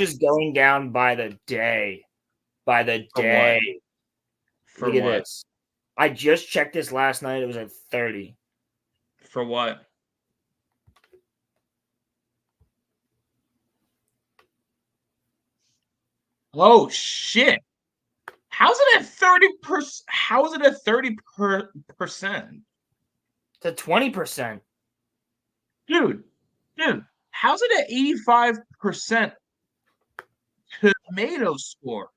just going down by the day. By the day. Look at this. I just checked this last night. It was at 30. For what? Oh shit! How's it at 30%? How is it at 30%? To 20%. Dude, how's it at 85% tomato score?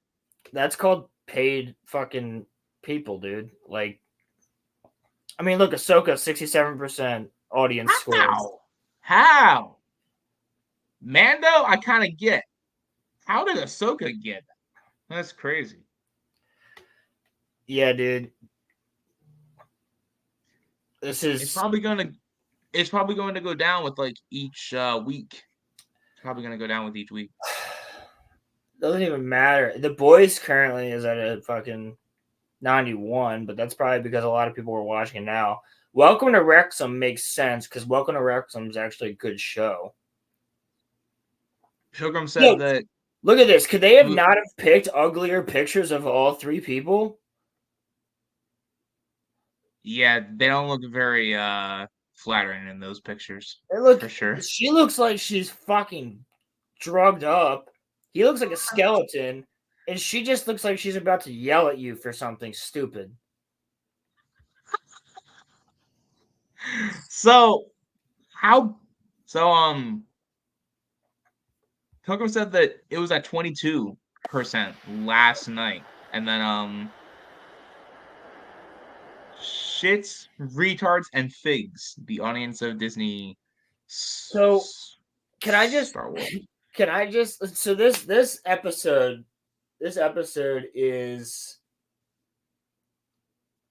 That's called paid fucking people, dude. Like, I mean, look, Ahsoka, 67% audience score. How? Mando, I kind of get. How did Ahsoka get? That's crazy. Yeah, dude. This is It's probably going to go down with like each week. It's probably going to go down with each week. Doesn't even matter. The Boys currently is at a fucking 91, but that's probably because a lot of people are watching it now. Welcome to Wrexham makes sense because Welcome to Wrexham is actually a good show. Pilgrim said that. Look at this. Could they have not have picked uglier pictures of all three people? Yeah, they don't look very flattering in those pictures. For sure. She looks like she's fucking drugged up. He looks like a skeleton, and she just looks like she's about to yell at you for something stupid. So Pilgrim said that it was at 22% last night, and then shits, retards, and figs. The audience of Disney. So, can I just? Star Wars. Can I just? So this episode is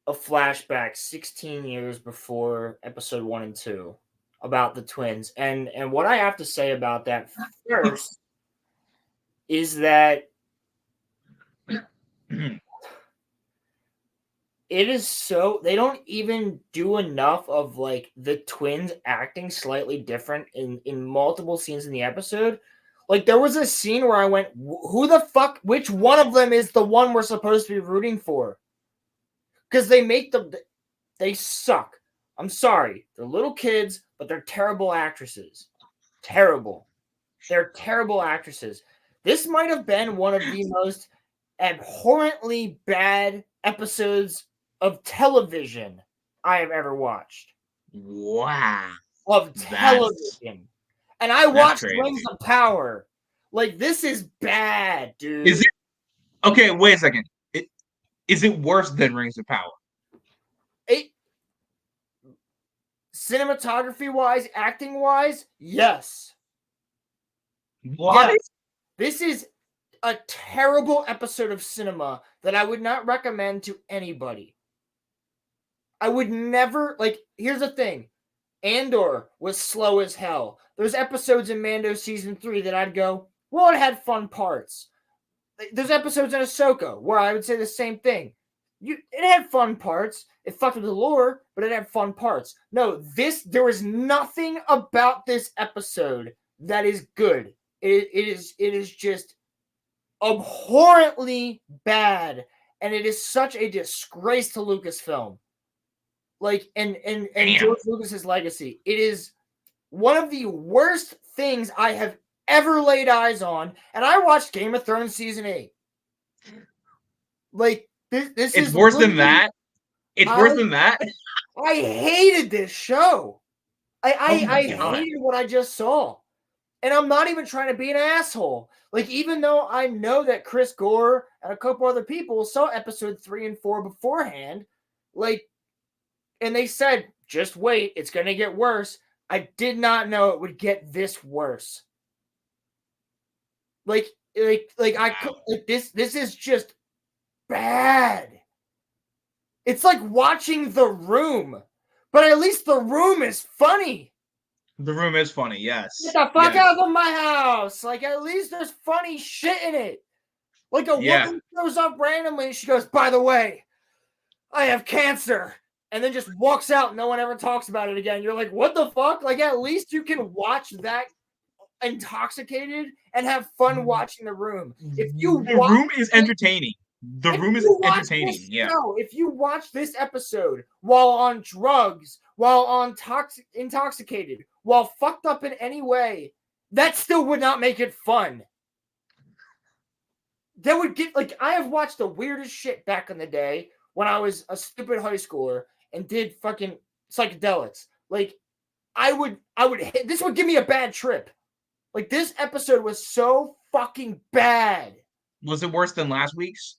a flashback 16 years before episode 1 and 2 about the twins, and what I have to say about that first is that it is so they don't even do enough of like the twins acting slightly different in multiple scenes in the episode. Like there was a scene where I went, who the fuck, which one of them is the one we're supposed to be rooting for? Because they suck. I'm sorry. They're little kids, but they're terrible actresses. Terrible. They're terrible actresses. This might have been one of the most abhorrently bad episodes of television I have ever watched. Wow. Of television. And I watched Rings of Power. Like, this is bad, dude. Is it? Okay, wait a second. Is it worse than Rings of Power? Cinematography-wise, acting-wise, yes. What? Yes. This is a terrible episode of cinema that I would not recommend to anybody. I would never, like, here's the thing. Andor was slow as hell. There's episodes in Mando Season 3 that I'd go, well, it had fun parts. There's episodes in Ahsoka where I would say the same thing. It had fun parts. It fucked with the lore, but it had fun parts. No, there is nothing about this episode that is good. It is just abhorrently bad, and it is such a disgrace to Lucasfilm. Like, and George Lucas's legacy. It is one of the worst things I have ever laid eyes on, and I watched Game of Thrones Season 8. Like, this is worse than that? It's worse than that? I hated this show. I hated what I just saw. And I'm not even trying to be an asshole. Like, even though I know that Chris Gore and a couple other people saw episode 3 and 4 beforehand, like, and they said, just wait, it's going to get worse. I did not know it would get this worse. This is just bad. It's like watching The Room, but at least The Room is funny. The Room is funny, yes. Get the fuck out of my house. Like, at least there's funny shit in it. Like, a woman shows up randomly and she goes, by the way, I have cancer. And then just walks out and no one ever talks about it again. You're like, what the fuck? Like, at least you can watch that intoxicated and have fun watching The Room. If you The Room is entertaining. The Room is entertaining. Yeah. If you watch this episode while on drugs, while on intoxicated, while fucked up in any way, that still would not make it fun. That would get like I have watched the weirdest shit back in the day when I was a stupid high schooler and did fucking psychedelics. Like this would give me a bad trip. Like this episode was so fucking bad. Was it worse than last week's?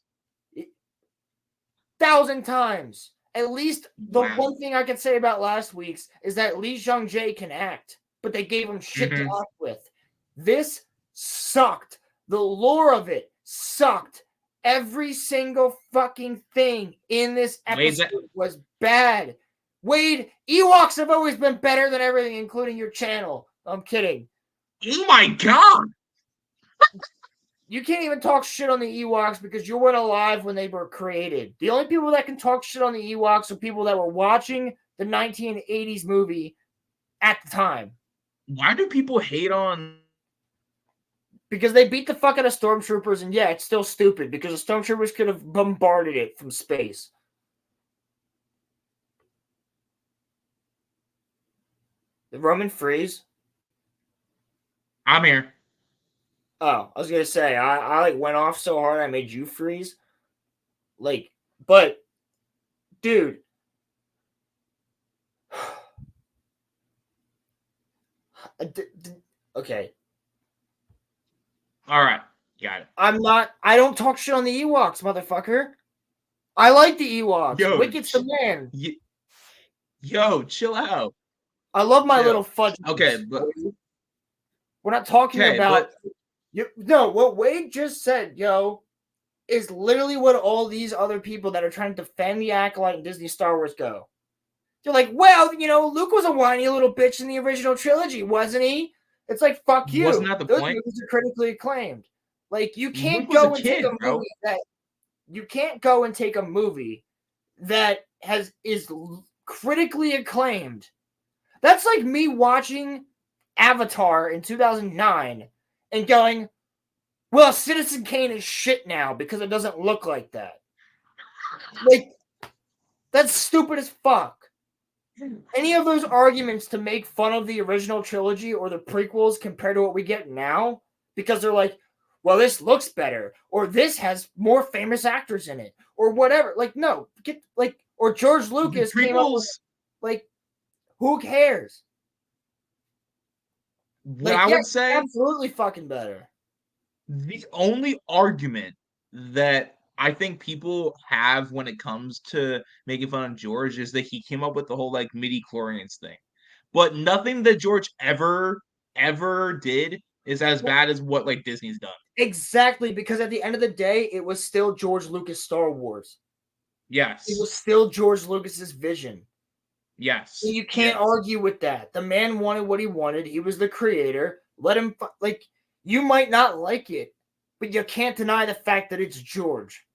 1,000 times. At least the one thing I can say about last week's is that Lee Jung-jae can act, but they gave him shit to act with. This sucked. The lore of it sucked. Every single fucking thing in this episode was bad. Wade, Ewoks have always been better than everything, including your channel. I'm kidding. Oh my god! You can't even talk shit on the Ewoks because you weren't alive when they were created. The only people that can talk shit on the Ewoks are people that were watching the 1980s movie at the time. Why do people hate on... Because they beat the fuck out of stormtroopers, and yeah, it's still stupid because the stormtroopers could have bombarded it from space. Did Roman freeze? I'm here. Oh, I was gonna say I like went off so hard I made you freeze. Like, but dude. Okay. All right. Got it. I don't talk shit on the Ewoks, motherfucker. I like the Ewoks. Yo, Wicked's the man. Yo, chill out. I love my little fudge. Okay, but we're not talking about. No, what Wade just said, yo, is literally what all these other people that are trying to defend the Acolyte and Disney Star Wars go. They're like, well, you know, Luke was a whiny little bitch in the original trilogy, wasn't he? It's like, fuck you. Wasn't that the point? Movies are critically acclaimed. Like, you can't go and take a movie that you can't go and take a movie that is critically acclaimed. That's like me watching Avatar in 2009 and going, well, Citizen Kane is shit now because it doesn't look like that. Like, that's stupid as fuck. Any of those arguments to make fun of the original trilogy or the prequels compared to what we get now, because they're like, well, this looks better, or this has more famous actors in it, or whatever. Like, no, or George Lucas came up with, like, who cares? What I would say, absolutely fucking better. The only argument that I think people have when it comes to making fun of George is that he came up with the whole like midi-chlorians thing. But nothing that George ever did is as bad as what like Disney's done. Exactly, because at the end of the day, it was still George Lucas Star Wars. Yes. It was still George Lucas's vision. Yes. And you can't argue with that. The man wanted what he wanted. He was the creator. Let him, like, you might not like it, but you can't deny the fact that it's George.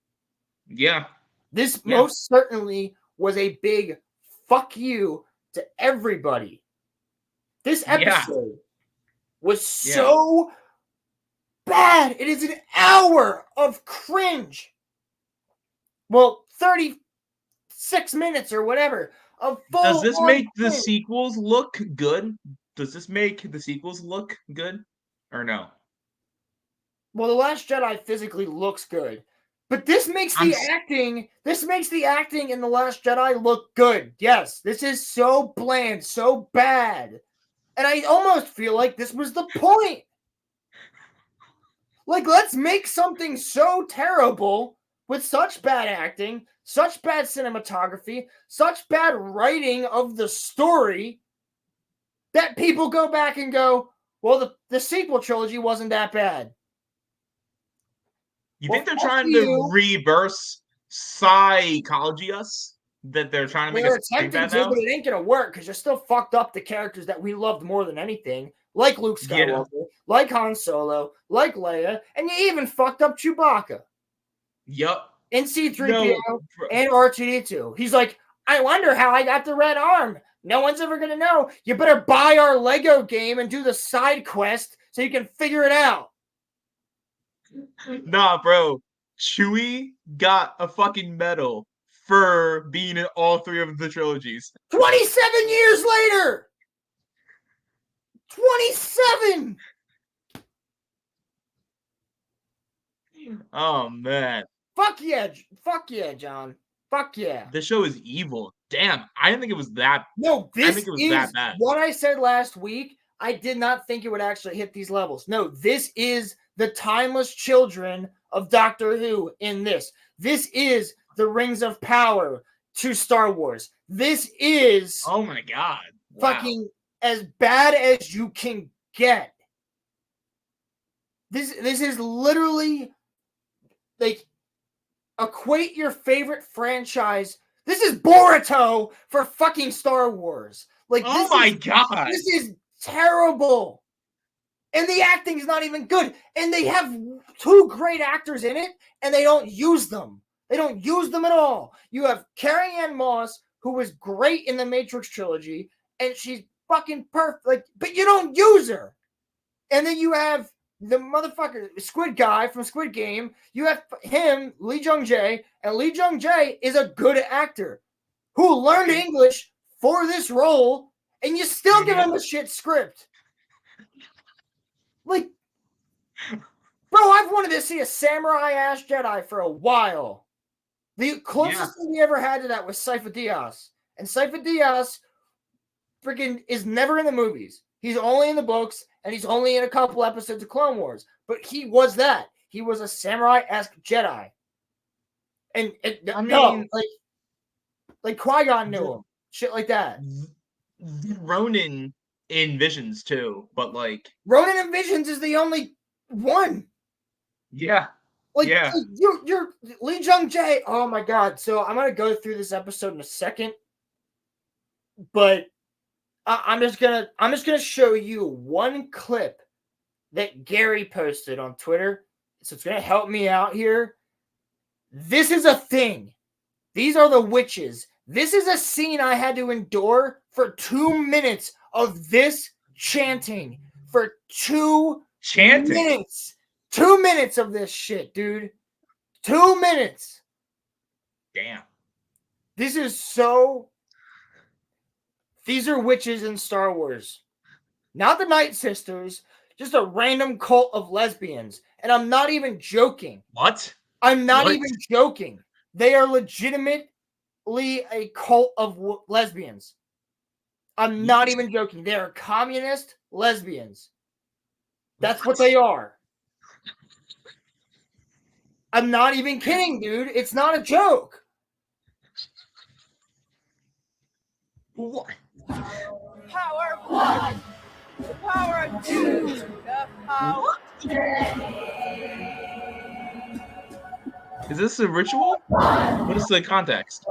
Yeah. This most certainly was a big fuck you to everybody. This episode was so bad. It is an hour of cringe. Well, 36 minutes or whatever. Does this make the sequels look good? Does this make the sequels look good? Or no? Well, The Last Jedi physically looks good. But this makes the acting in The Last Jedi look good. Yes, this is so bland, so bad. And I almost feel like this was the point. Like, let's make something so terrible with such bad acting, such bad cinematography, such bad writing of the story that people go back and go, well, the sequel trilogy wasn't that bad. You think they're trying to reverse psychology us? That they're trying to make us think that now? But it ain't gonna work because you're still fucked up the characters that we loved more than anything, like Luke Skywalker, like Han Solo, like Leia, and you even fucked up Chewbacca. Yup. And C-3PO and R2-D2. He's like, I wonder how I got the red arm. No one's ever gonna know. You better buy our Lego game and do the side quest so you can figure it out. Nah, bro. Chewie got a fucking medal for being in all 3 of the trilogies. 27 years later! 27! Oh, man. Fuck yeah, John. Fuck yeah. This show is evil. Damn, I didn't think it was that. No, I this think it was is that bad. what I said last week. I did not think it would actually hit these levels. No, this is the timeless children of Doctor Who in this. This is the Rings of Power to Star Wars. This is Oh my god. Wow. fucking as bad as you can get. This is literally like equate your favorite franchise. This is Boruto for fucking Star Wars. Like, oh my god. This is terrible. And the acting is not even good. And they have 2 great actors in it, and they don't use them. They don't use them at all. You have Carrie-Anne Moss, who was great in the Matrix trilogy, and she's fucking perfect. Like, but you don't use her. And then you have the motherfucker Squid Guy from Squid Game. You have him, Lee Jung-jae, and Lee Jung-jae is a good actor who learned English for this role, and you still give him a shit script. Like, bro, I've wanted to see a samurai-ass Jedi for a while. The closest thing we ever had to that was Sifo Dyas. And Sifo Dyas freaking is never in the movies. He's only in the books, and he's only in a couple episodes of Clone Wars. But he was that. He was a samurai-esque Jedi. And I mean, like Qui-Gon knew him. Shit like that. Ronin in Visions too, but like Ronin in Visions is the only one. Yeah. Like, yeah. You're Lee Jung-jae. Oh my god. So I'm gonna go through this episode in a second. But I'm just gonna show you one clip that Gary posted on Twitter. So it's gonna help me out here. This is a thing. These are the witches. This is a scene I had to endure for 2 minutes of this chanting. For 2 minutes. 2 minutes of this shit, dude. 2 minutes. Damn. This is so... These are witches in Star Wars. Not the Night Sisters. Just a random cult of lesbians. And I'm not even joking. What? I'm not even joking. They are legitimately a cult of lesbians. I'm not even joking. They are communist lesbians. That's what they are. I'm not even kidding, dude. It's not a joke. What? Power of 1. The power of 2. The power. Is this a ritual? What is the context?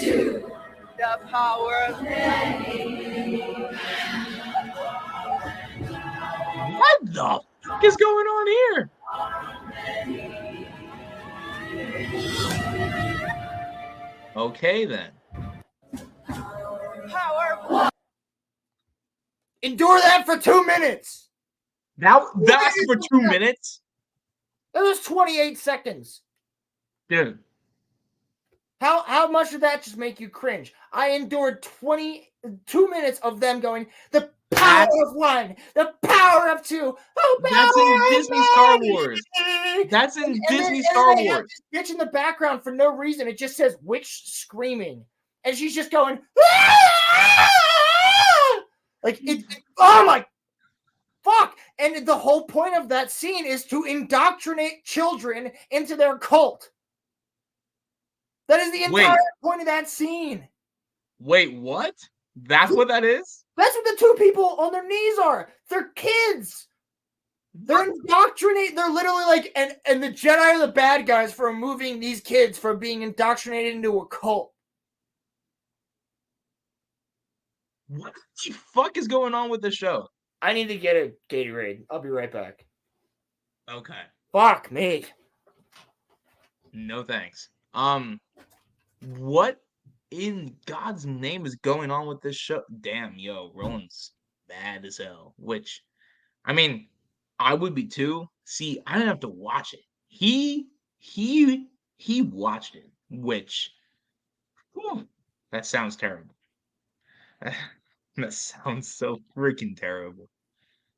2. The power of many. What the fuck is going on here? Okay then. Power of 1. Endure that for 2 minutes. That's for 2 minutes? That was 28 seconds. Dude. How much did that just make you cringe? I endured 22 minutes of them going, the power of 1, the power of 2. Oh, that's in Disney Star Wars. That's in Disney Star Wars. Bitch in the background for no reason. It just says witch screaming. And she's just going, like, oh my fuck. And the whole point of that scene is to indoctrinate children into their cult. That is the entire point of that scene. Wait, what? That's what that is? That's what the 2 people on their knees are. They're kids. They're indoctrinated. They're literally like, and the Jedi are the bad guys for removing these kids from being indoctrinated into a cult. What the fuck is going on with this show? I need to get a Gatorade. I'll be right back. Okay. Fuck me. No thanks. What in God's name is going on with this show? Damn, yo, Roland's bad as hell. Which, I mean, I would be too. See, I didn't have to watch it. He watched it, which whew, that sounds terrible. That sounds so freaking terrible.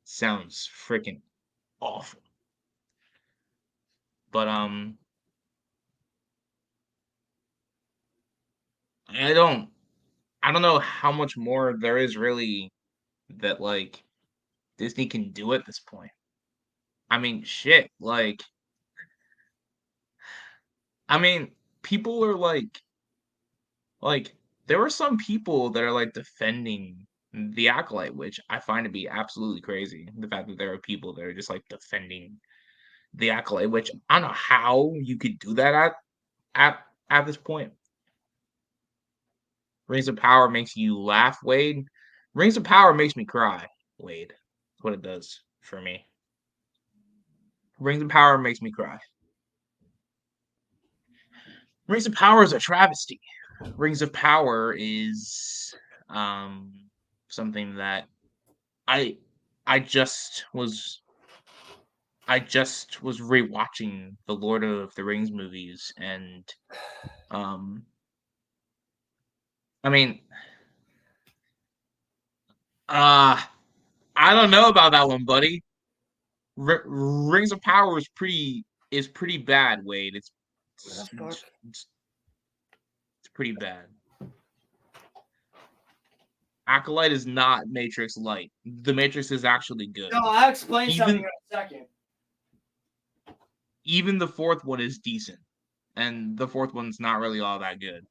Sounds freaking awful. But I don't know how much more there is really that like Disney can do at this point. I mean, shit, I mean, people are like there are some people that are like defending the Acolyte, which I find to be absolutely crazy. The fact that there are people that are just like defending the Acolyte, which I don't know how you could do that at this point. Rings of Power makes you laugh, Wade. Rings of Power makes me cry, Wade. That's what it does for me. Rings of Power makes me cry. Rings of Power is a travesty. Rings of Power is something that I I just was I just was rewatching the Lord of the Rings movies and um I mean uh I don't know about that one, buddy. Rings of Power is pretty bad, Wade. It's, fuck? it's, it's pretty bad. Acolyte is not Matrix Light. The Matrix is actually good. No, I'll explain something in Even a second. even the fourth one is decent, and the fourth one's not really all that good.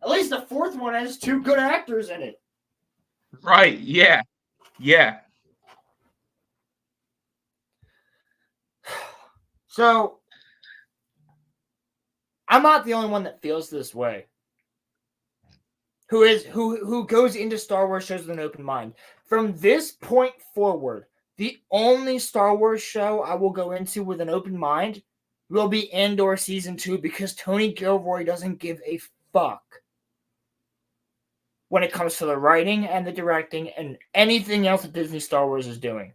At least the fourth one has two good actors in it. Right? Yeah, yeah. So I'm not the only one that feels this way. Who goes into Star Wars shows with an open mind. From this point forward, the only Star Wars show I will go into with an open mind will be Andor Season 2 because Tony Gilroy doesn't give a fuck when it comes to the writing and the directing and anything else that Disney Star Wars is doing.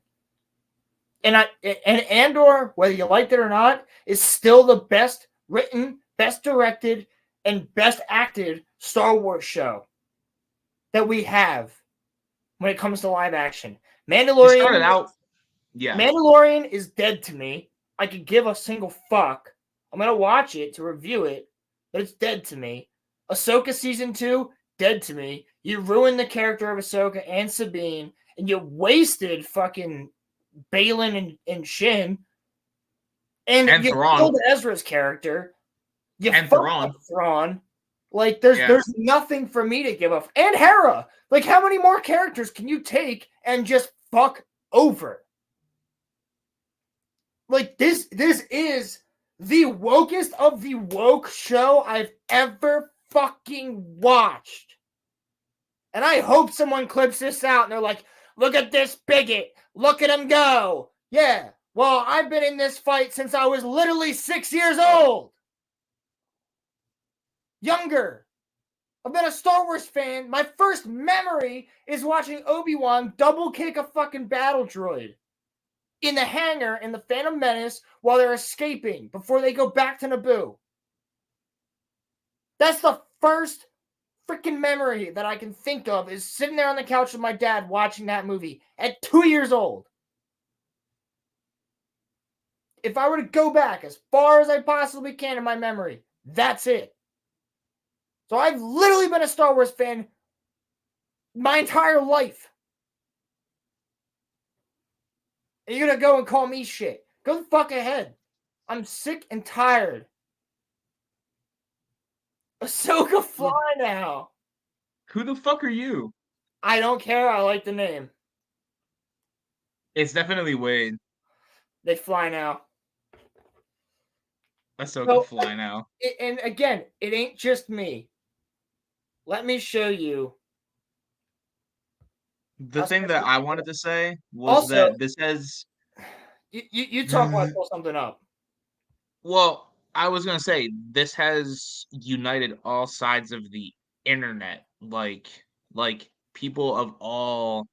And Andor, whether you liked it or not, is still the best written, best directed, and best acted Star Wars show that we have when it comes to live action. It started out, yeah. Mandalorian is dead to me. I could give a single fuck. I'm gonna watch it to review it, but it's dead to me. Ahsoka Season 2, dead to me. You ruined the character of Ahsoka and Sabine, and you wasted fucking Balin and Shin. And you Thrawn. killed Ezra's character. You and fucked Thrawn. Like, there's nothing for me to give up. And Hera. Like, how many more characters can you take and just fuck over? Like, this is the wokest of the woke show I've ever fucking watched. And I hope someone clips this out and they're like, look at this bigot. Look at him go. Yeah. Well, I've been in this fight since I was literally 6 years old. Younger. I've been a Star Wars fan. My first memory is watching Obi-Wan double kick a fucking battle droid in the hangar in the Phantom Menace while they're escaping before they go back to Naboo. That's the first freaking memory that I can think of is sitting there on the couch with my dad watching that movie at 2 years old. If I were to go back as far as I possibly can in my memory, that's it. So I've literally been a Star Wars fan my entire life. And you're going to go and call me shit. Go the fuck ahead. I'm sick and tired. Ahsoka fly now. Who the fuck are you? I don't care. I like the name. It's definitely Wade. They fly now. Ahsoka fly now. And again, it ain't just me. Let me show you. The thing that I wanted to say was Also, that this has... You talk while I pull something up. Well, I was going to say, this has united all sides of the internet. Like people of all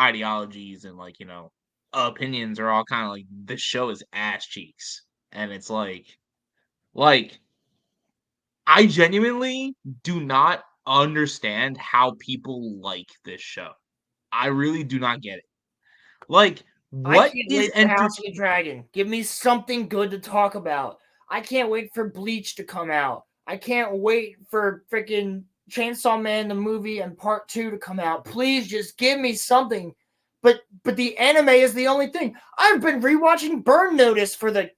ideologies and like, opinions are all kind of like the show is ass cheeks. And it's like I genuinely do not understand how people like this show. I really do not get it. Like, I what can't is wait for House of the Dragon. Give me something good to talk about. I can't wait for Bleach to come out. I can't wait for freaking Chainsaw Man the movie and part 2 to come out. Please just give me something. But the anime is the only thing. I've been rewatching Burn Notice for the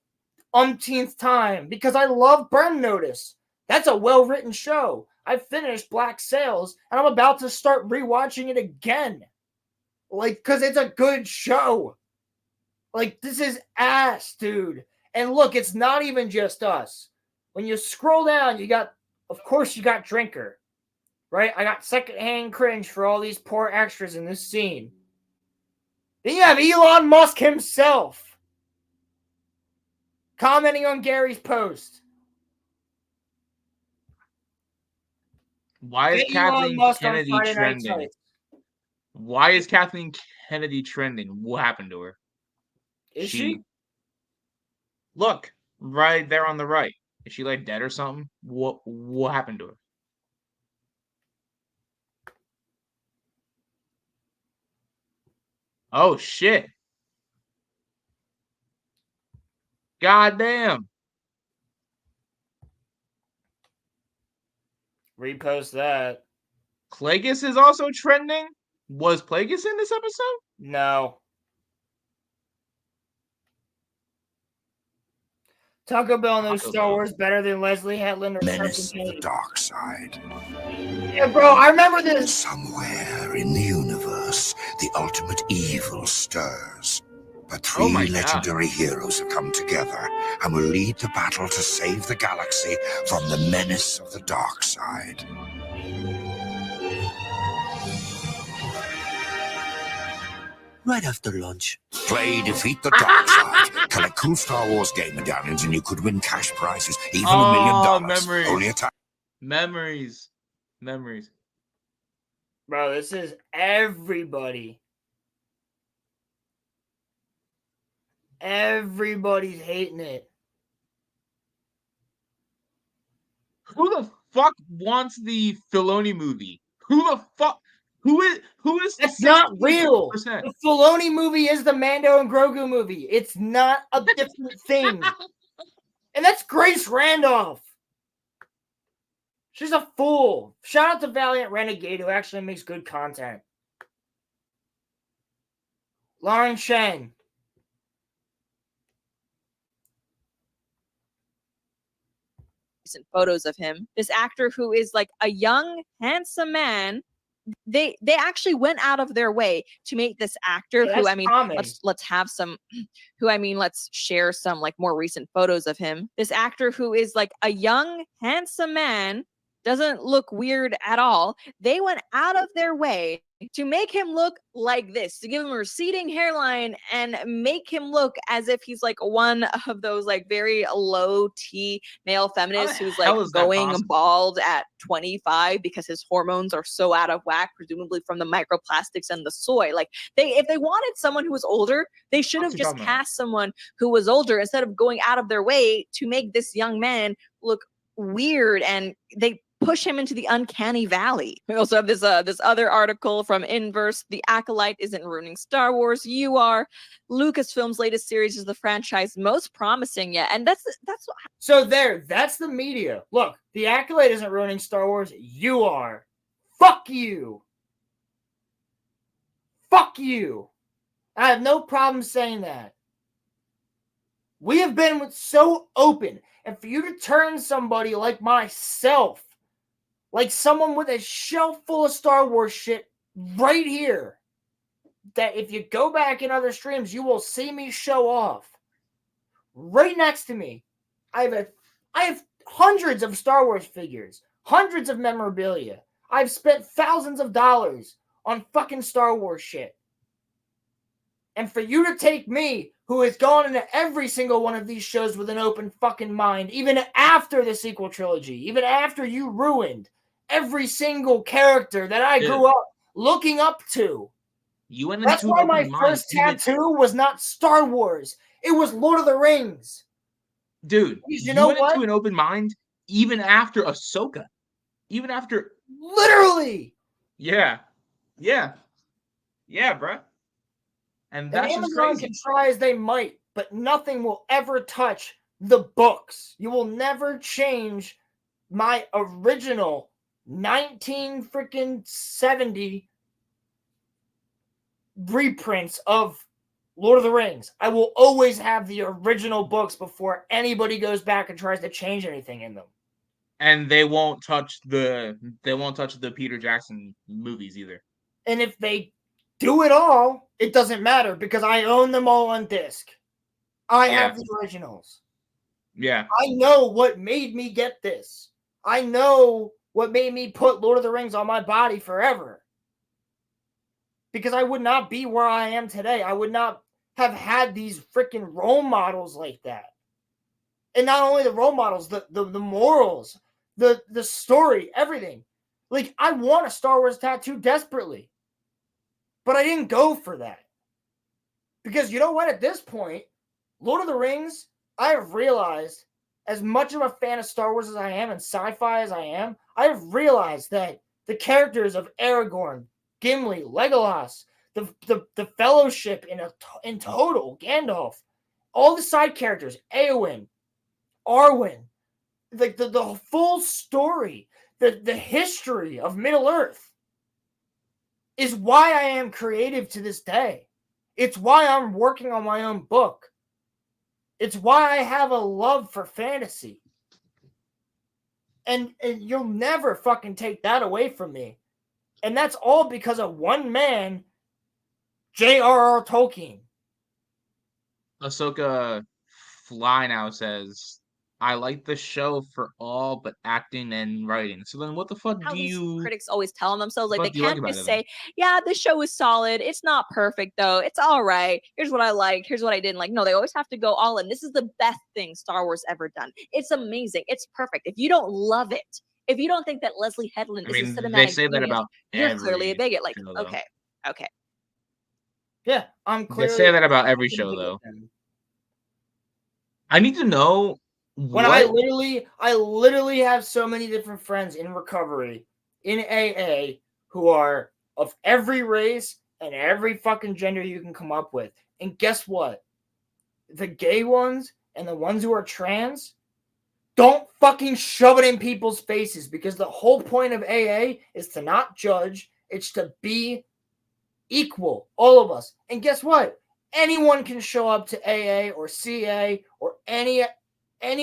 umpteenth time because I love Burn Notice. That's a well-written show. I finished Black Sails and I'm about to start rewatching it again. Like, because it's a good show. Like, this is ass, dude. And look, it's not even just us. When you scroll down, of course, you got Drinker, right? I got secondhand cringe for all these poor extras in this scene. Then you have Elon Musk himself commenting on Gary's post. Why is Get Elon Kathleen Musk on Kennedy Friday Night trending? Lights. Why is Kathleen Kennedy trending? What happened to her? Is she? Look, right there on the right. Is she like dead or something? What happened to her? Oh shit. God damn. Repost that. Plagueis is also trending? Was Plagueis in this episode? No. Taco Bell knows Star Wars better than Leslie Hetland or Menace of the dark side. Yeah, bro, I remember this. Somewhere in the universe, the ultimate evil stirs. But three legendary heroes have come together and will lead the battle to save the galaxy from the menace of the dark side. Right after lunch. Play Defeat the Dark Side. Collect cool Star Wars game medallions and you could win cash prizes, even $1 million. Memories. Only a time. Memories. Bro, this is everybody. Everybody's hating it. Who the fuck wants the Filoni movie? Who the fuck? Who is? That's not real. The Filoni movie is the Mando and Grogu movie. It's not a different thing. And that's Grace Randolph. She's a fool. Shout out to Valiant Renegade, who actually makes good content. Lauren Shen. Recent photos of him. This actor who is like a young, handsome man. They actually went out of their way to make this actor who, I mean, let's have some, who, I mean, let's share some like more recent photos of him. This actor who is like a young, handsome man, doesn't look weird at all. They went out of their way to make him look like this, to give him a receding hairline and make him look as if he's like one of those like very low T male feminists who's like going bald at 25 because his hormones are so out of whack, presumably from the microplastics and the soy. Like if they wanted someone who was older, they should have just cast someone who was older instead of going out of their way to make this young man look weird, and they push him into the uncanny valley. We also have this other article from Inverse. The Acolyte isn't ruining Star Wars. You are. Lucasfilm's latest series is the franchise most promising yet, and that's what. So that's the media. Look, the Acolyte isn't ruining Star Wars. You are. Fuck you. Fuck you. I have no problem saying that. We have been so open, and for you to turn somebody like myself, like someone with a shelf full of Star Wars shit right here, that if you go back in other streams, you will see me show off. Right next to me, I have hundreds of Star Wars figures, hundreds of memorabilia. I've spent thousands of dollars on fucking Star Wars shit. And for you to take me, who has gone into every single one of these shows with an open fucking mind, even after the sequel trilogy, even after you ruined every single character that I grew up looking up to, You went That's into why an my open mind. first tattoo was not Star Wars. It was Lord of the Rings. Dude, You you know went what? into an open mind even after Ahsoka. Even after... Literally! Yeah. Yeah. Yeah, bruh. And that's just Amazon crazy. can try as they might, but nothing will ever touch the books. You will never change my original 1970 reprints of Lord of the Rings. I will always have the original books before anybody goes back and tries to change anything in them. And they won't touch the Peter Jackson movies either. And if they do it all, it doesn't matter because I own them all on disc. I have the originals. Yeah. I know what made me get this. I know what made me put Lord of the Rings on my body forever. Because I would not be where I am today. I would not have had these freaking role models like that. And not only the role models, the morals, the story, everything. Like, I want a Star Wars tattoo desperately. But I didn't go for that. Because you know what? At this point, Lord of the Rings, I have realized, as much of a fan of Star Wars as I am and sci-fi as I am, I have realized that the characters of Aragorn, Gimli, Legolas, the Fellowship in total, Gandalf, all the side characters, Eowyn, Arwen, the full story, the history of Middle-earth is why I am creative to this day. It's why I'm working on my own book. It's why I have a love for fantasy. And you'll never fucking take that away from me. And that's all because of one man, J.R.R. Tolkien. Ahsoka Fly now says, I like the show for all but acting and writing. So then what the fuck How do these you... critics always tell themselves, like, they can't like just say, yeah, this show is solid. It's not perfect, though. It's all right. Here's what I liked. Here's what I didn't like. No, they always have to go all in. This is the best thing Star Wars ever done. It's amazing. It's perfect. If you don't love it, if you don't think that Leslie Headland is a cinematic they say that genius, about you're clearly a bigot. Like, show, okay. Yeah, I'm clearly... They say that about every show, though. I need to know when I literally have so many different friends in recovery, in AA, who are of every race and every fucking gender you can come up with. And guess what? The gay ones and the ones who are trans, don't fucking shove it in people's faces, because the whole point of AA is to not judge. It's to be equal, all of us. And guess what? Anyone can show up to AA or CA or any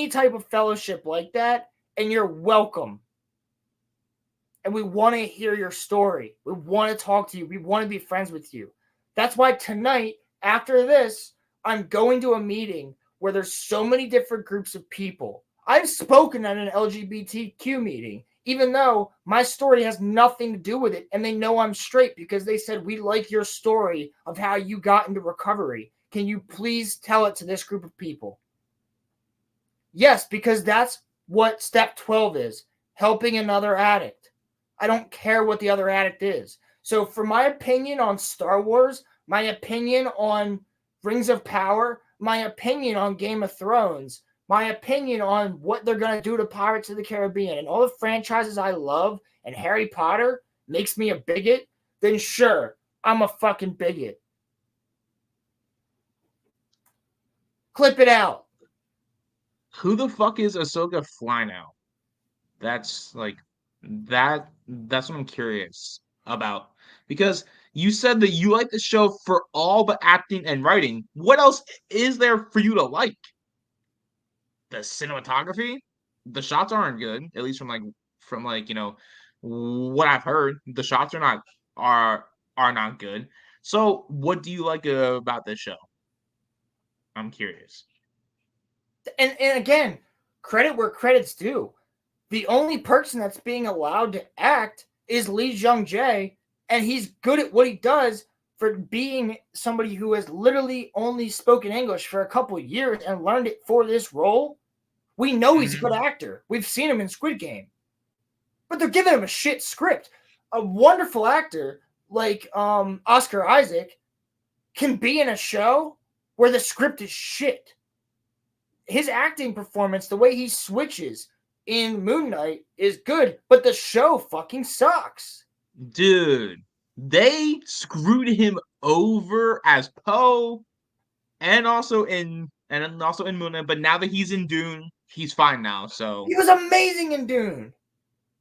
type of fellowship like that, and you're welcome. And we want to hear your story. We want to talk to you. We want to be friends with you. That's why tonight, after this, I'm going to a meeting where there's so many different groups of people. I've spoken at an LGBTQ meeting, even though my story has nothing to do with it, and they know I'm straight because they said, we like your story of how you got into recovery. Can you please tell it to this group of people? Yes, because that's what step 12 is, helping another addict. I don't care what the other addict is. So for my opinion on Star Wars, my opinion on Rings of Power, my opinion on Game of Thrones, my opinion on what they're going to do to Pirates of the Caribbean and all the franchises I love, and Harry Potter makes me a bigot, then sure, I'm a fucking bigot. Clip it out. Who the fuck is Ahsoka Fly now? That's like that's what I'm curious about. Because you said that you like the show for all but acting and writing. What else is there for you to like? The cinematography? The shots aren't good, at least from you know, what I've heard. The shots are not good. So what do you like about this show? I'm curious. And again, credit where credit's due. The only person that's being allowed to act is Lee Jung-jae, and he's good at what he does for being somebody who has literally only spoken English for a couple of years and learned it for this role. We know he's a good actor. We've seen him in Squid Game. But they're giving him a shit script. A wonderful actor like Oscar Isaac can be in a show where the script is shit. His acting performance, the way he switches in Moon Knight is good, but the show fucking sucks. Dude, they screwed him over as Poe and also in Moon Knight, but now that he's in Dune, he's fine now, so he was amazing in Dune.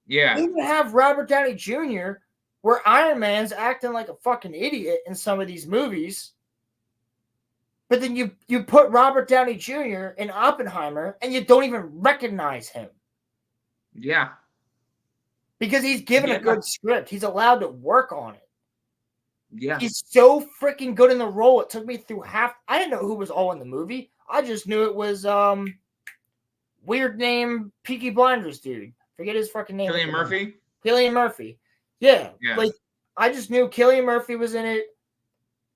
Yeah. You even have Robert Downey Jr., where Iron Man's acting like a fucking idiot in some of these movies. But then you put Robert Downey Jr. in Oppenheimer and you don't even recognize him. Yeah. Because he's given a good script. He's allowed to work on it. Yeah. He's so freaking good in the role. It took me through half. I didn't know who was all in the movie. I just knew it was weird name Peaky Blinders dude. Forget his fucking name. Cillian Murphy? Cillian Murphy. Yeah. Like, I just knew Cillian Murphy was in it.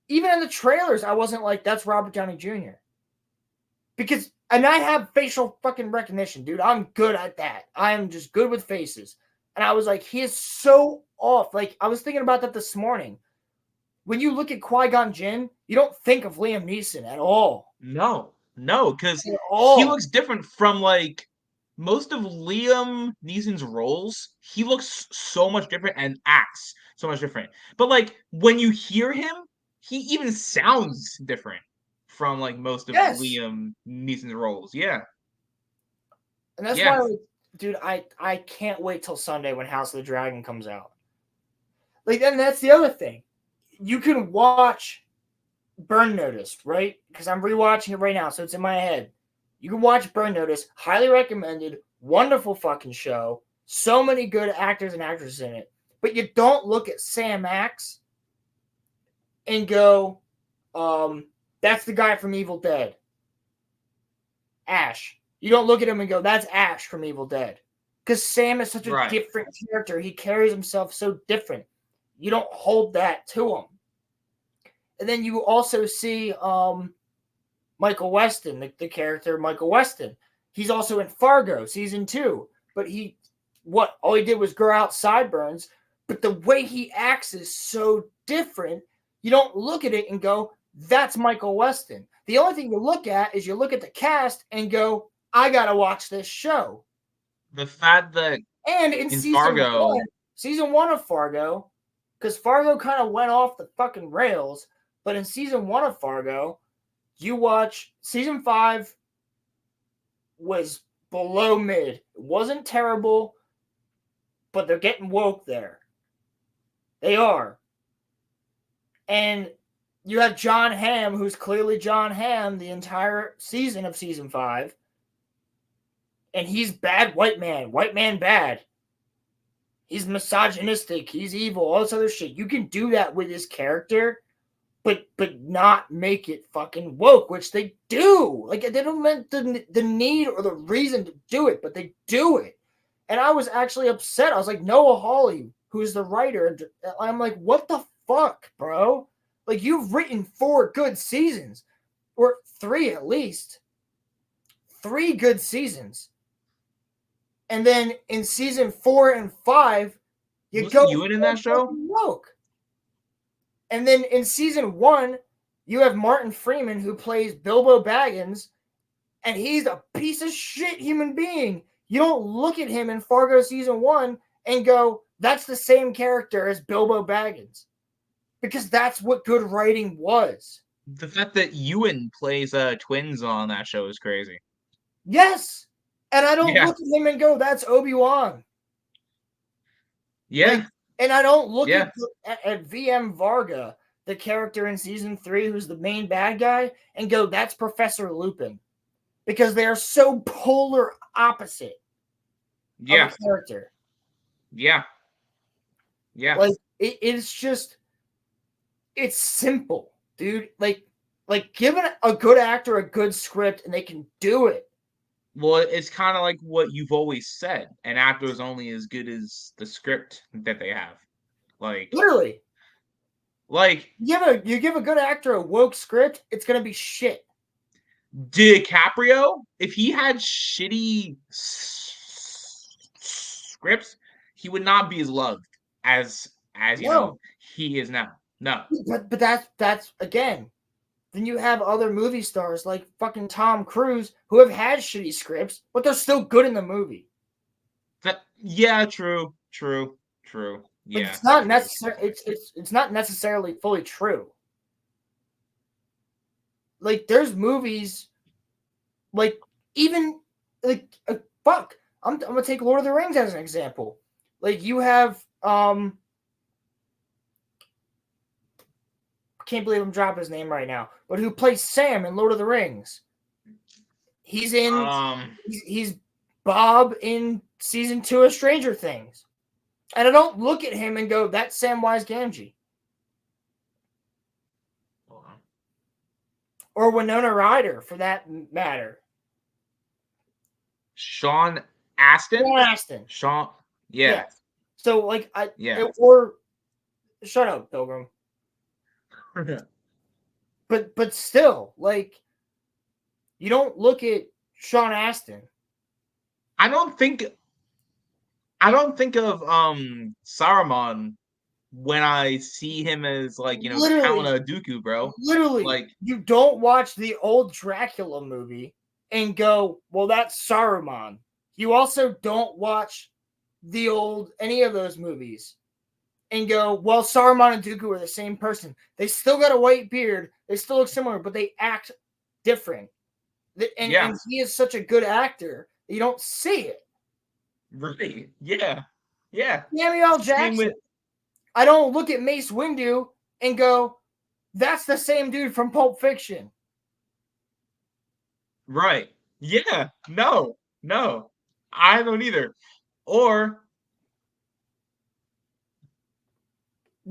Even in the trailers, I wasn't like, that's Robert Downey Jr. Because, and I have facial fucking recognition, dude. I'm good at that. I am just good with faces. And I was like, he is so off. Like, I was thinking about that this morning. When you look at Qui-Gon Jinn, you don't think of Liam Neeson at all. No, because he looks different from, like, most of Liam Neeson's roles. He looks so much different and acts so much different. But, like, when you hear him, he even sounds different from, like, most of Liam Neeson's roles. Yeah. And that's why, like, dude, I can't wait till Sunday when House of the Dragon comes out. Like, and that's the other thing. You can watch Burn Notice, right? Because I'm rewatching it right now, so it's in my head. You can watch Burn Notice. Highly recommended. Wonderful fucking show. So many good actors and actresses in it. But you don't look at Sam Axe and go, that's the guy from Evil Dead. Ash. You don't look at him and go, that's Ash from Evil Dead. Because Sam is such a different character. He carries himself so different. You don't hold that to him. And then you also see Michael Weston, the character Michael Weston. He's also in Fargo season 2. But all he did was grow out sideburns. But the way he acts is so different. You don't look at it and go, that's Michael Weston. The only thing you look at is you look at the cast and go, I got to watch this show. The fact that and in season 1 of Fargo, because Fargo kind of went off the fucking rails, but in season 1 of Fargo, you watch season 5 was below mid. It wasn't terrible, but they're getting woke there. They are. And you have John Hamm, who's clearly John Hamm the entire season of season 5. And he's bad white man bad. He's misogynistic. He's evil. All this other shit. You can do that with his character, but not make it fucking woke, which they do. Like, they don't meant the need or the reason to do it, but they do it. And I was actually upset. I was like, Noah Hawley, who's the writer, and I'm like, what the fuck, bro? Like, you've written 4 good seasons, or 3 at least. 3 good seasons. And then in season 4 and 5, you in that show? Woke. And then in season 1, you have Martin Freeman, who plays Bilbo Baggins, and he's a piece of shit human being. You don't look at him in Fargo season 1 and go, that's the same character as Bilbo Baggins. Because that's what good writing was. The fact that Ewan plays twins on that show is crazy. Yes. And I don't look at him and go, that's Obi-Wan. Yeah. Like, and I don't look at VM Varga, the character in season 3 who's the main bad guy, and go, that's Professor Lupin. Because they are so polar opposite of a character. Yeah. Yeah. Like, it's just, it's simple, dude. Like give a good actor a good script and they can do it. Well, it's kind of like what you've always said. An actor is only as good as the script that they have. Like, literally. Like, you give a good actor a woke script, it's gonna be shit. DiCaprio, if he had shitty scripts, he would not be as loved as you know he is now. No. But that's again. Then you have other movie stars like fucking Tom Cruise who have had shitty scripts, but they're still good in the movie. Yeah, true. Yeah, it's not necessarily. It's not necessarily fully true. Like there's movies, like even like fuck. I'm gonna take Lord of the Rings as an example. Like you have can't believe I'm dropping his name right now, but who plays Sam in Lord of the Rings? He's in he's Bob in season 2 of Stranger Things. And I don't look at him and go, that's Samwise Gamgee. Or Winona Ryder, for that matter. Sean Astin? Sean, yeah. Yes. So, like, or shut up, Pilgrim. but still, like, you don't look at Sean Astin. I don't think of Saruman when I see him as like, you know, Count Dooku, bro. Literally, like you don't watch the old Dracula movie and go, well, that's Saruman. You also don't watch the old any of those movies and go, well, Saruman and Dooku are the same person. They still got a white beard. They still look similar, but they act different. And he is such a good actor. You don't see it. Right. Yeah. Yeah. Samuel L. Jackson. I don't look at Mace Windu and go, that's the same dude from Pulp Fiction. Right. Yeah. No. I don't either. Or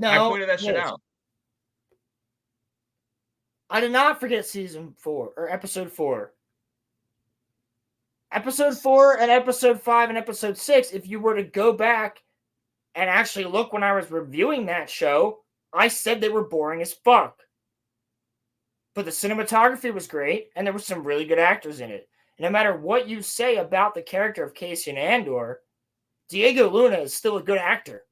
I pointed that shit out. I did not forget season 4 or episode 4. Episode 4 and episode 5 and episode 6, if you were to go back and actually look when I was reviewing that show, I said they were boring as fuck. But the cinematography was great, and there were some really good actors in it. And no matter what you say about the character of Cassian Andor, Diego Luna is still a good actor.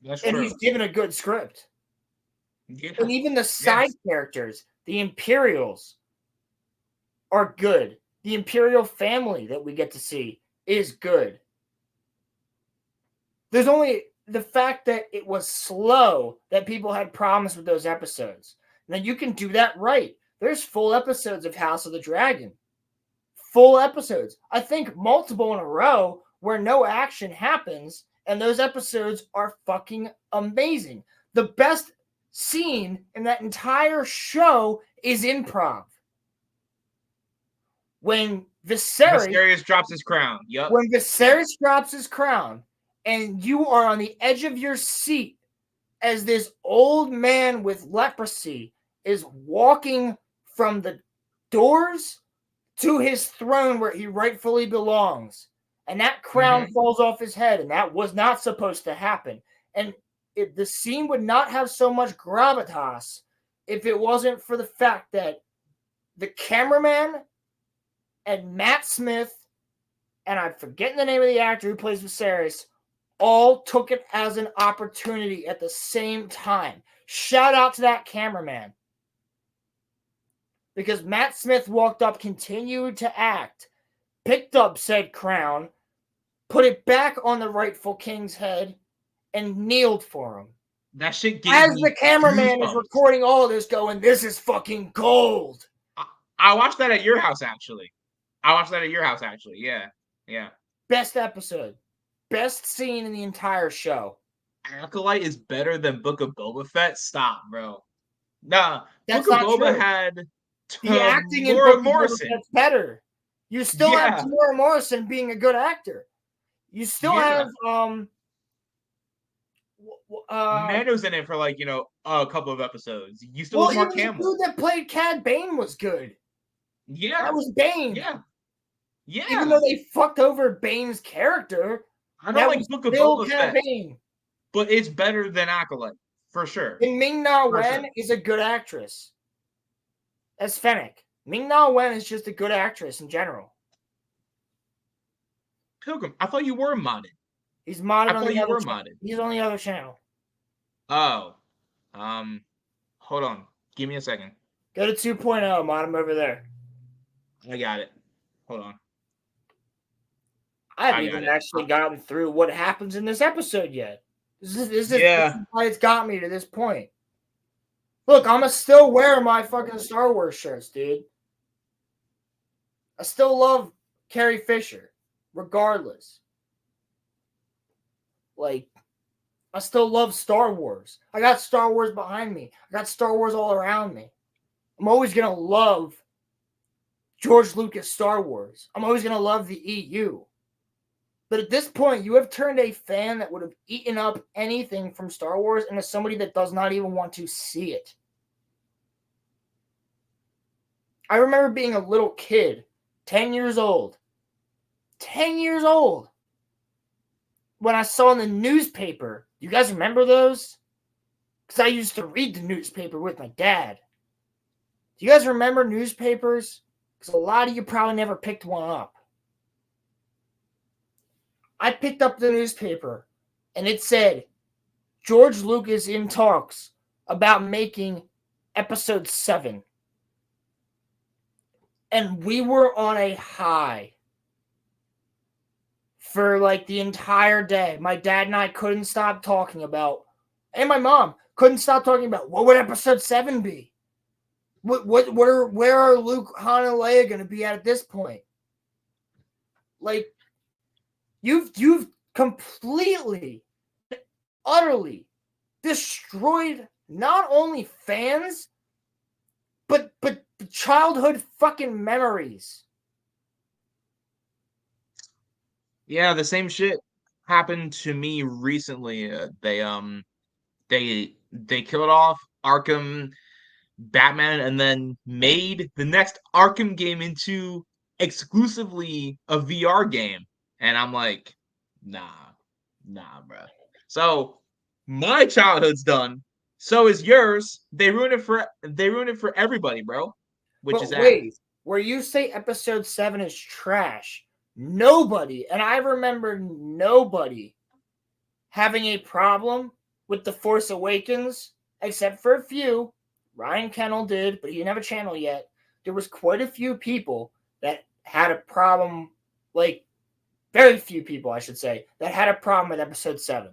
That's and true. He's given a good script. Yeah. And even the side characters, the Imperials, are good. The Imperial family that we get to see is good. There's only the fact that it was slow that people had problems with those episodes. Now you can do that right. There's full episodes of House of the Dragon. Full episodes. I think multiple in a row where no action happens, and those episodes are fucking amazing. The best scene in that entire show is improv. When Viserys drops his crown. Yep. When Viserys drops his crown, and you are on the edge of your seat as this old man with leprosy is walking from the doors to his throne where he rightfully belongs. And that crown falls off his head, and that was not supposed to happen. And the scene would not have so much gravitas if it wasn't for the fact that the cameraman and Matt Smith, and I'm forgetting the name of the actor who plays Viserys, all took it as an opportunity at the same time. Shout out to that cameraman. Because Matt Smith walked up, continued to act, picked up said crown, put it back on the rightful king's head, and kneeled for him. That shit gave As me the cameraman goosebumps. is recording all of this going, this is fucking gold. I watched that at your house, actually. Yeah. Best episode. Best scene in the entire show. Acolyte is better than Book of Boba Fett? Stop, bro. Nah, That's Book of Boba true. had the acting in Laura Book Morrison. That's better. You still have Tamora Morrison being a good actor. You still have Mando's in it for like, you know, a couple of episodes. You still have Mark Hamill. The dude that played Cad Bane was good. Yeah. That was Bane. Yeah. Even though they fucked over Bane's character, I don't like Book of Boba Fett, Bane. but it's better than Acolyte for sure. And Ming-Na Wen is a good actress as Fennec. Ming-Na Wen is just a good actress in general. Pilgrim, I thought you were modded. He's modded. I thought you were modded. He's on the other channel. Oh. Hold on. Give me a second. Go to 2.0, Modem, over there. I got it. Hold on. I haven't even actually gotten through what happens in this episode yet. This is why it's got me to this point. Look, I'm still wearing my fucking Star Wars shirts, dude. I still love Carrie Fisher, regardless. Like, I still love Star Wars. I got Star Wars behind me. I got Star Wars all around me. I'm always going to love George Lucas Star Wars. I'm always going to love the EU. But at this point, you have turned a fan that would have eaten up anything from Star Wars into somebody that does not even want to see it. I remember being a little kid, 10 years old. 10 years old. When I saw in the newspaper, you guys remember those? Because I used to read the newspaper with my dad. Do you guys remember newspapers? Because a lot of you probably never picked one up. I picked up the newspaper, and it said, George Lucas in talks about making episode 7. And we were on a high for like the entire day. My dad and I couldn't stop talking about, and my mom couldn't stop talking about, what would episode 7 be? Where are Luke, Han, and Leia going to be at this point? Like, you've completely, utterly destroyed not only fans, but childhood fucking memories. Yeah, the same shit happened to me recently. They killed off Arkham Batman and then made the next Arkham game into exclusively a VR game. And I'm like, nah, bro. So my childhood's done. So is yours. They ruined it for everybody, bro. Which is wait, where you say episode 7 is trash, nobody, and I remember nobody having a problem with The Force Awakens, except for a few. Ryan Kennel did, but he didn't have a channel yet. There was quite a few people that had a problem, like, very few people, I should say, that had a problem with episode 7.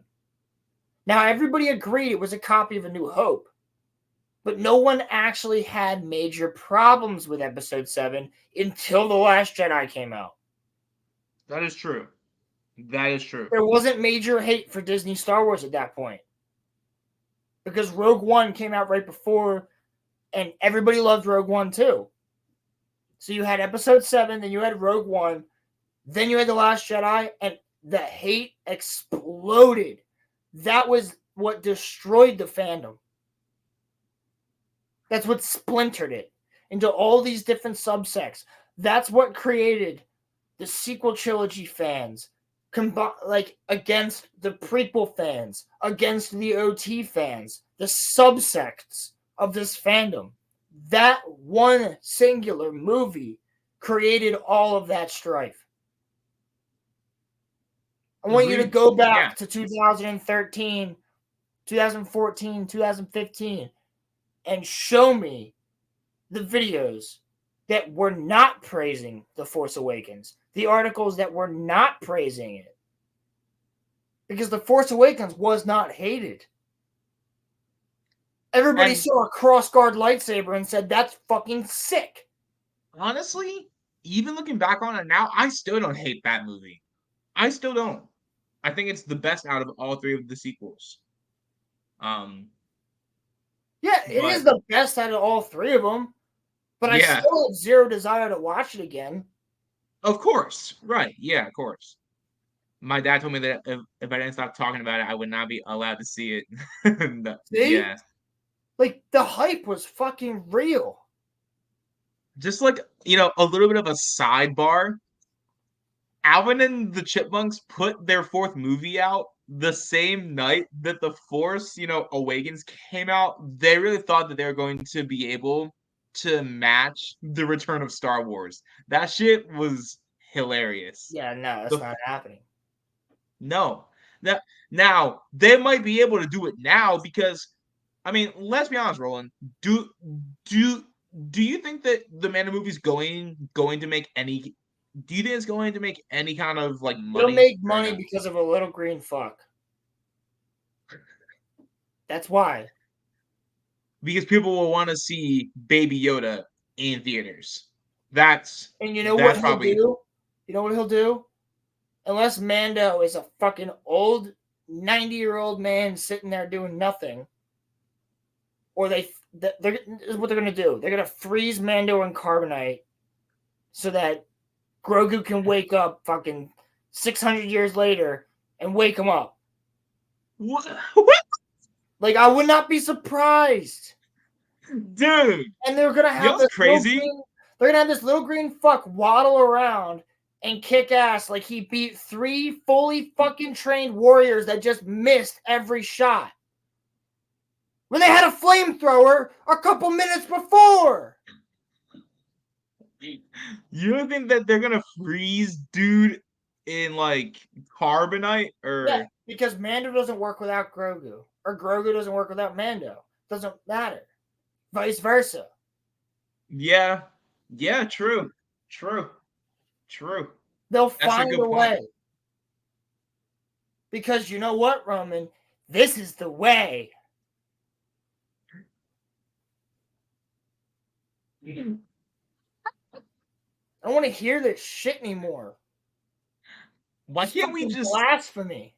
Now, everybody agreed it was a copy of A New Hope, but no one actually had major problems with episode 7 until The Last Jedi came out. That is true. That is true. There wasn't major hate for Disney Star Wars at that point, because Rogue One came out right before, and everybody loved Rogue One too. So you had episode 7, then you had Rogue One, then you had The Last Jedi, and the hate exploded. That was what destroyed the fandom. That's what splintered it into all these different subsects. That's what created the sequel trilogy fans, against the prequel fans, against the OT fans, the subsects of this fandom. That one singular movie created all of that strife. I want you to go back to 2013, 2014, 2015, and show me the videos that were not praising The Force Awakens, the articles that were not praising it. Because The Force Awakens was not hated. Everybody saw a cross-guard lightsaber and said, that's fucking sick. Honestly, even looking back on it now, I still don't hate that movie. I still don't. I think it's the best out of all 3 of the sequels. Yeah, it is the best out of all 3 of them. But I still have zero desire to watch it again. Of course. Right. Yeah, of course. My dad told me that if I didn't stop talking about it, I would not be allowed to see it. See? Yeah. Like, the hype was fucking real. Just like, a little bit of a sidebar. Alvin and the Chipmunks put their 4th movie out the same night that The Force, Awakens came out. They really thought that they were going to be able to match the return of Star Wars. That shit was hilarious. Yeah, no, that's not happening. No. Now they might be able to do it now because, I mean, let's be honest, Roland. Do you think that the Mando movie is going to make any? Do you think it's going to make any kind of like money? It'll make money because of a little green fuck. That's why. Because people will want to see Baby Yoda in theaters. And you know what he'll do? You know what he'll do? Unless Mando is a fucking old 90-year-old man sitting there doing nothing, or this is what they're gonna do. They're gonna freeze Mando in carbonite so that Grogu can wake up fucking 600 years later and wake him up. What? Like, I would not be surprised, dude. And they're gonna have this crazy. They're gonna have this little green fuck waddle around and kick ass like he beat 3 fully fucking trained warriors that just missed every shot when they had a flamethrower a couple minutes before. You don't think that they're gonna freeze dude in like carbonite or? Yeah, because Mando doesn't work without Grogu, or Grogu doesn't work without Mando. Doesn't matter. Vice versa. Yeah, true. They'll find a way. Because you know what, Roman? This is the way. I don't want to hear this shit anymore. Why can't we just blasphemy?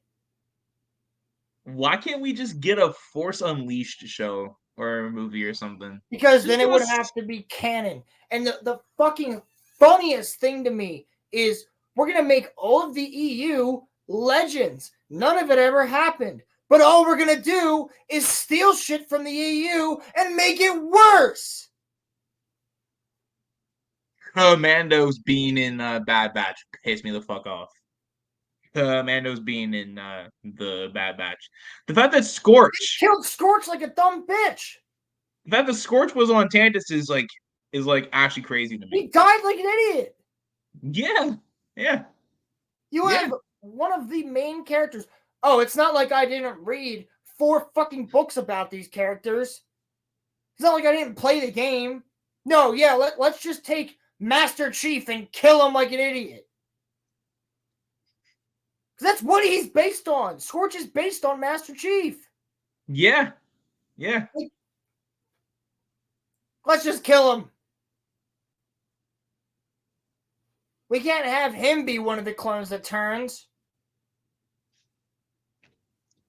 Why can't we just get a Force Unleashed show or a movie or something? Because then it would have to be canon. And the fucking funniest thing to me is we're going to make all of the EU legends. None of it ever happened. But all we're going to do is steal shit from the EU and make it worse. Mando's being in Bad Batch pissed me the fuck off. Mando's being in the Bad Batch. The fact that Scorch killed Scorch like a dumb bitch. The fact that Scorch was on Tantus is like actually crazy to me. He died like an idiot. Yeah. You have one of the main characters. Oh, it's not like I didn't read 4 fucking books about these characters. It's not like I didn't play the game. No, yeah, let's just take Master Chief and kill him like an idiot. Because that's what he's based on. Scorch is based on Master Chief. Yeah. Let's just kill him. We can't have him be one of the clones that turns.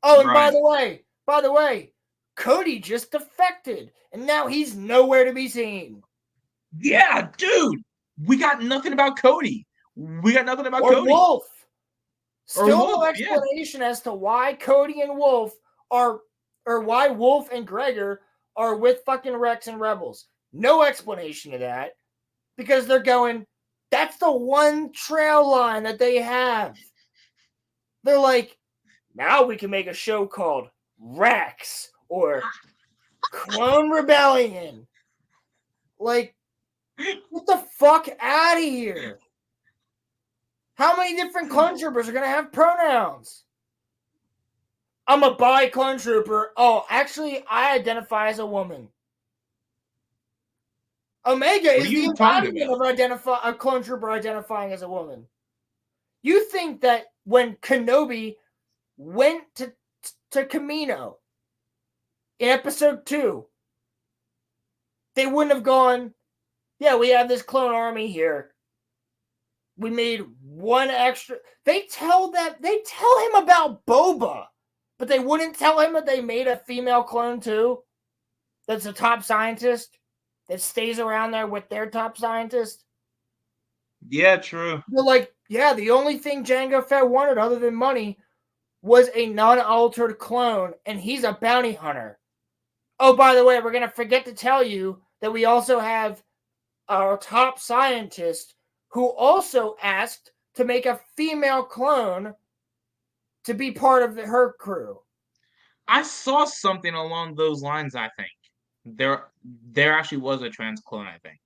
Oh, and by the way, Cody just defected, and now he's nowhere to be seen. Yeah, dude. We got nothing about Cody. Cody. Wolf. Still no explanation as to why Cody and Wolf are, or why Wolf and Gregor are with fucking Rex and Rebels. No explanation of that. Because they're going, that's the one trail line that they have. They're like, now we can make a show called Rex or Clone Rebellion. Like, get the fuck out of here. How many different clone troopers are going to have pronouns? I'm a bi clone trooper. Oh, actually, I identify as a woman. Omega is the embodiment of a clone trooper identifying as a woman. You think that when Kenobi went to Camino in episode 2, they wouldn't have gone, yeah, we have this clone army here. We made one extra. They tell him about Boba, but they wouldn't tell him that they made a female clone too. That's a top scientist that stays around there with their top scientist. Yeah, true. They're like, yeah, the only thing Jango Fett wanted other than money was a non-altered clone, and he's a bounty hunter. Oh, by the way, we're going to forget to tell you that we also have our top scientist who also asked to make a female clone to be part of her crew. I saw something along those lines, I think. There actually was a trans clone, I think.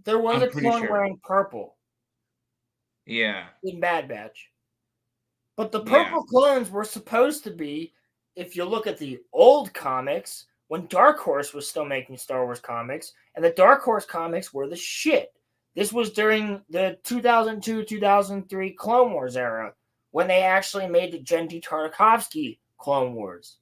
There was a clone wearing purple. Yeah. In Bad Batch. But the purple clones were supposed to be, if you look at the old comics, when Dark Horse was still making Star Wars comics, and the Dark Horse comics were the shit. This was during the 2002-2003 Clone Wars era, when they actually made the Genndy Tartakovsky Clone Wars.